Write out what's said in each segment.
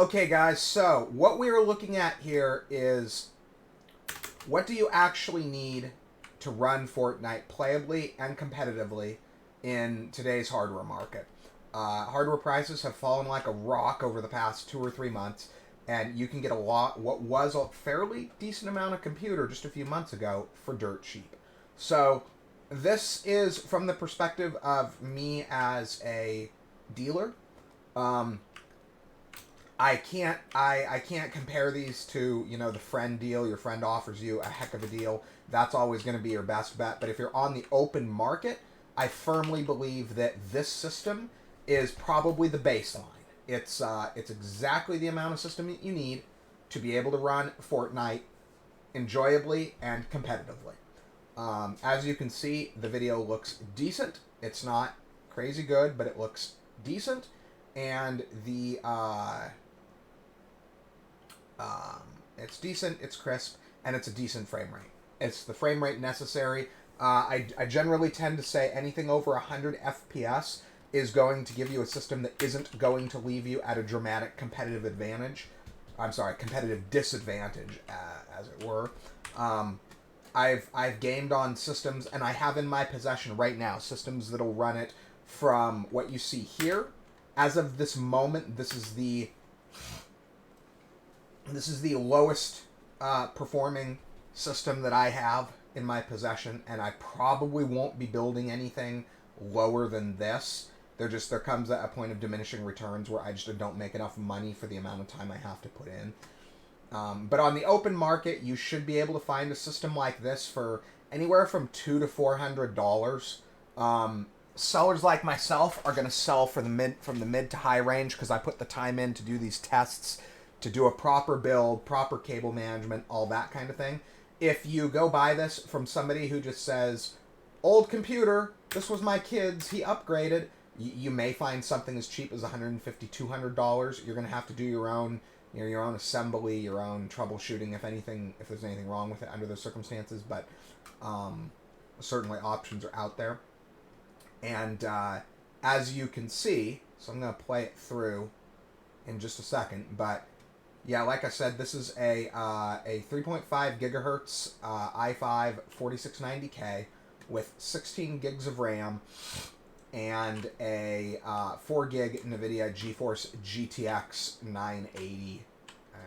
Okay, guys, so what we are looking at here is what do you actually need to run Fortnite playably and competitively in today's hardware market. Hardware prices have fallen like a rock over the past 2 or 3 months, and you can get what was a fairly decent amount of computer just a few months ago for dirt cheap. So this is from the perspective of me as a dealer. I can't compare these to, the friend deal. Your friend offers you a heck of a deal. That's always going to be your best bet. But if you're on the open market, I firmly believe that this system is probably the baseline. It's exactly the amount of system that you need to be able to run Fortnite enjoyably and competitively. As you can see, the video looks decent. It's not crazy good, but it looks decent. And it's decent, it's crisp, and it's a decent frame rate. It's the frame rate necessary. I generally tend to say anything over 100 FPS is going to give you a system that isn't going to leave you at a dramatic competitive advantage. I'm sorry, competitive disadvantage, as it were. I've gamed on systems, and I have in my possession right now systems that'll run it from what you see here. As of this moment, this is the lowest performing system that I have in my possession, and I probably won't be building anything lower than this. There comes a point of diminishing returns where I just don't make enough money for the amount of time I have to put in. But on the open market, you should be able to find a system like this for anywhere from $200 to $400. Sellers like myself are going to sell from the mid to high range because I put the time in to do these tests, to do a proper build, proper cable management, all that kind of thing. If you go buy this from somebody who just says, old computer, this was my kid's, he upgraded, you may find something as cheap as $150, $200. You're going to have to do your own assembly, your own troubleshooting, if there's anything wrong with it under those circumstances. But certainly options are out there. And as you can see, so I'm going to play it through in just a second, but yeah, like I said, this is a 3.5 gigahertz i5 4690K with 16 gigs of RAM and a 4 gig Nvidia Geforce GTX980.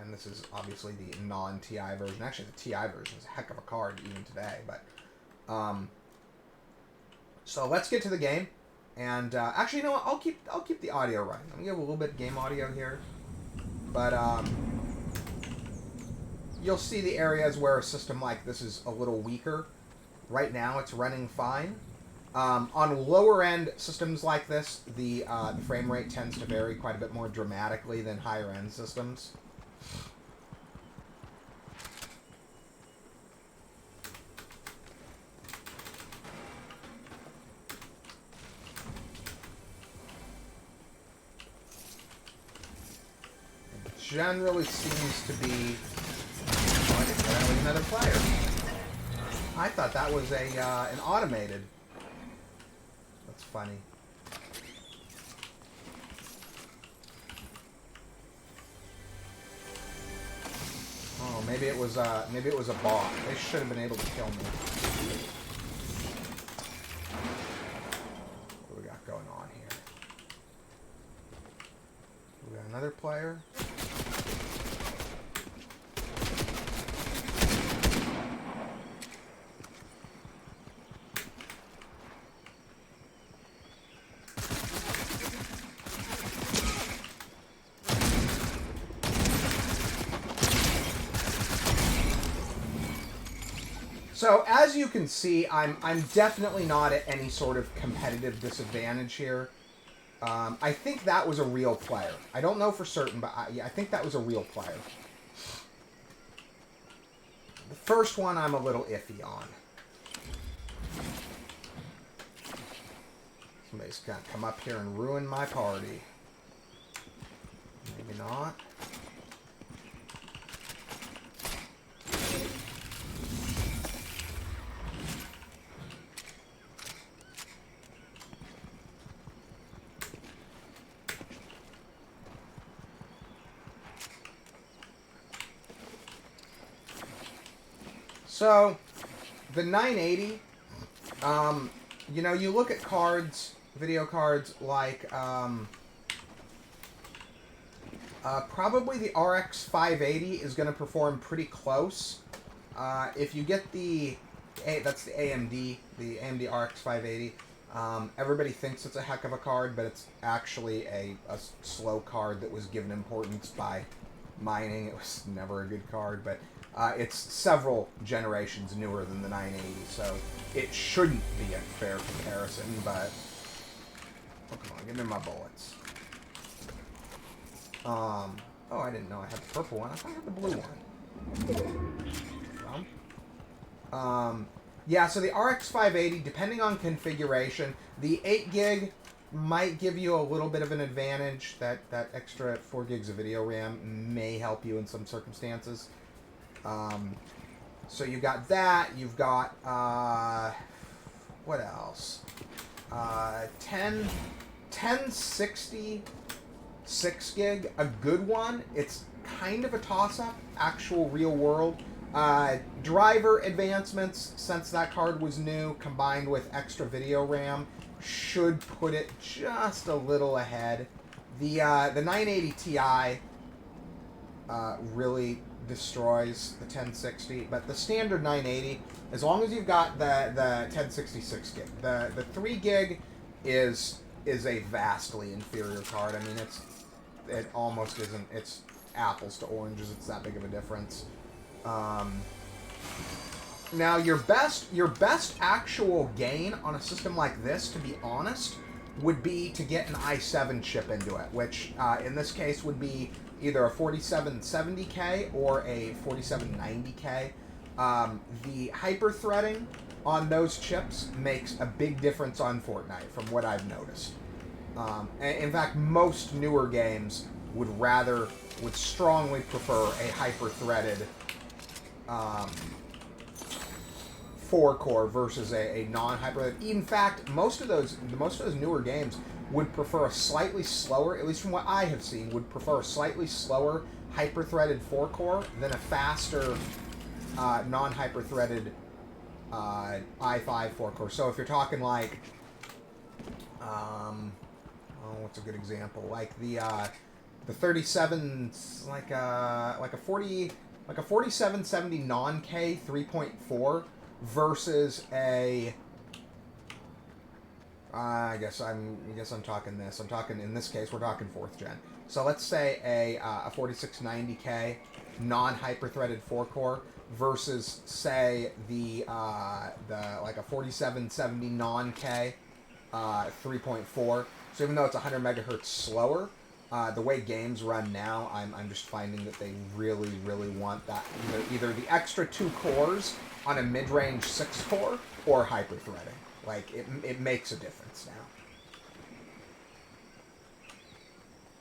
And this is obviously the non-TI version. Actually, the TI version is a heck of a card even today. But so let's get to the game. And actually, you know what? I'll keep the audio running. I'm gonna give a little bit of game audio here. But you'll see the areas where a system like this is a little weaker. Right now, it's running fine. On lower end systems like this, the frame rate tends to vary quite a bit more dramatically than higher end systems. It generally seems to be another player. I thought that was an automated. That's funny. Oh, maybe it was a bot. They should have been able to kill me. What do we got going on here? We got another player. So, as you can see, I'm definitely not at any sort of competitive disadvantage here. I think that was a real player. I don't know for certain, but I think that was a real player. The first one I'm a little iffy on. Somebody's gonna come up here and ruin my party. Maybe not. So, the 980, you know, you look at cards, video cards, like, probably the RX 580 is going to perform pretty close. If you get that's the AMD RX 580. Everybody thinks it's a heck of a card, but it's actually a slow card that was given importance by mining. It was never a good card, but it's several generations newer than the 980, so it shouldn't be a fair comparison, but... Oh, come on, give me my bullets. Oh, I didn't know I had the purple one. I thought I had the blue one. Yeah, so the RX 580, depending on configuration, the 8 gig might give you a little bit of an advantage. That extra 4 gigs of video RAM may help you in some circumstances. So you've got that. You've got, what else? 1060 6 gig, a good one. It's kind of a toss-up, actual real world. Driver advancements, since that card was new, combined with extra video RAM, should put it just a little ahead. The 980 Ti really destroys the 1060, but the standard 980, as long as you've got the 1066 gig, the 3 gig is a vastly inferior card. I mean, it almost isn't. It's apples to oranges. It's that big of a difference. Now, your best actual gain on a system like this, to be honest, would be to get an i7 chip into it, which in this case would be either a 4770K or a 4790K. The hyper-threading on those chips makes a big difference on Fortnite, from what I've noticed. In fact, most newer games would strongly prefer a hyper-threaded 4-core versus a non-hyper-threaded. In fact, most of those newer games would prefer a slightly slower, at least from what I have seen, would prefer a slightly slower hyper-threaded 4-core than a faster non-hyper-threaded i5 4-core. So if you're talking like, what's a good example? Like the 37, like a 4770 non-K 3.4 versus a. I guess I'm talking this. I'm talking, in this case, we're talking 4th gen. So let's say a 4690K non-hyper-threaded 4-core versus, say, the like a 4770 non-K 3.4. So even though it's 100 megahertz slower, the way games run now, I'm just finding that they really, really want that either the extra 2 cores on a mid-range 6-core or hyper-threading. Like, it makes a difference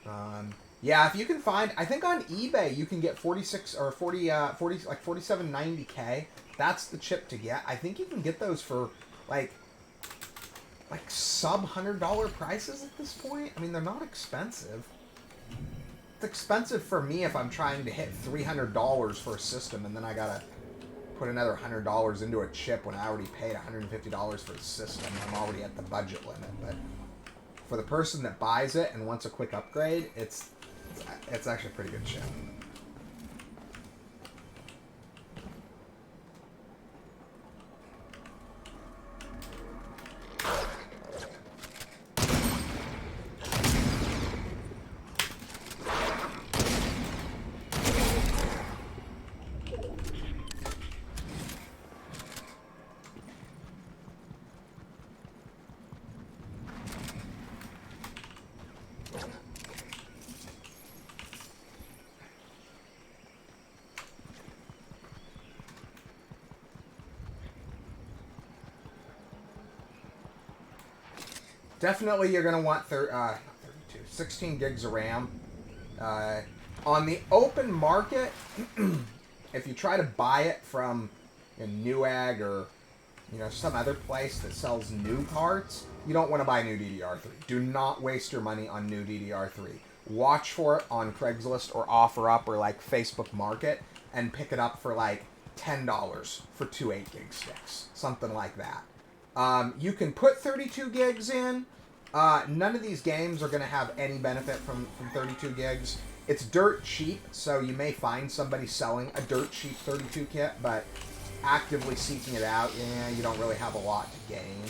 now. Yeah, if you can find, I think on eBay you can get 46 or 40 like 4790K. That's the chip to get. I think you can get those for like sub $100 prices at this point. I mean, they're not expensive. It's expensive for me if I'm trying to hit $300 for a system, and then I gotta put another $100 into a chip when I already paid $150 for the system. I'm already at the budget limit. But for the person that buys it and wants a quick upgrade, it's actually a pretty good chip. Definitely you're going to want 16 gigs of RAM. On the open market, if you try to buy it from a Newegg or some other place that sells new parts, you don't want to buy new DDR3. Do not waste your money on new DDR3. Watch for it on Craigslist or OfferUp or like Facebook Market and pick it up for like $10 for 2 8-gig sticks, something like that. You can put 32 gigs in. None of these games are going to have any benefit from 32 gigs. It's dirt cheap, so you may find somebody selling a dirt cheap 32 kit, but actively seeking it out, yeah, you don't really have a lot to gain.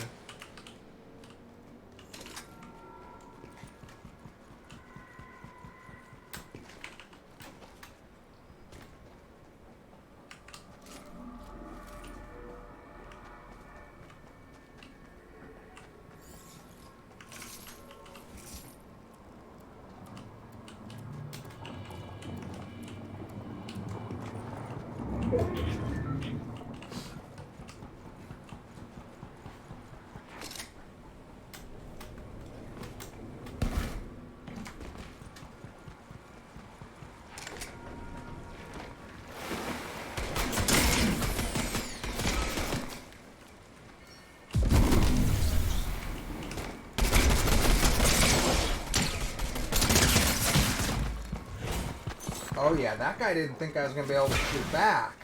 Oh yeah, that guy didn't think I was going to be able to shoot back.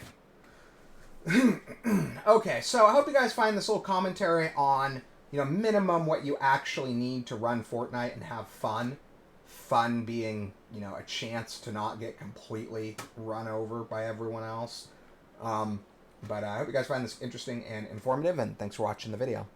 Okay, so I hope you guys find this little commentary on, you know, minimum what you actually need to run Fortnite and have fun. Fun being, you know, a chance to not get completely run over by everyone else. But I hope you guys find this interesting and informative, and thanks for watching the video.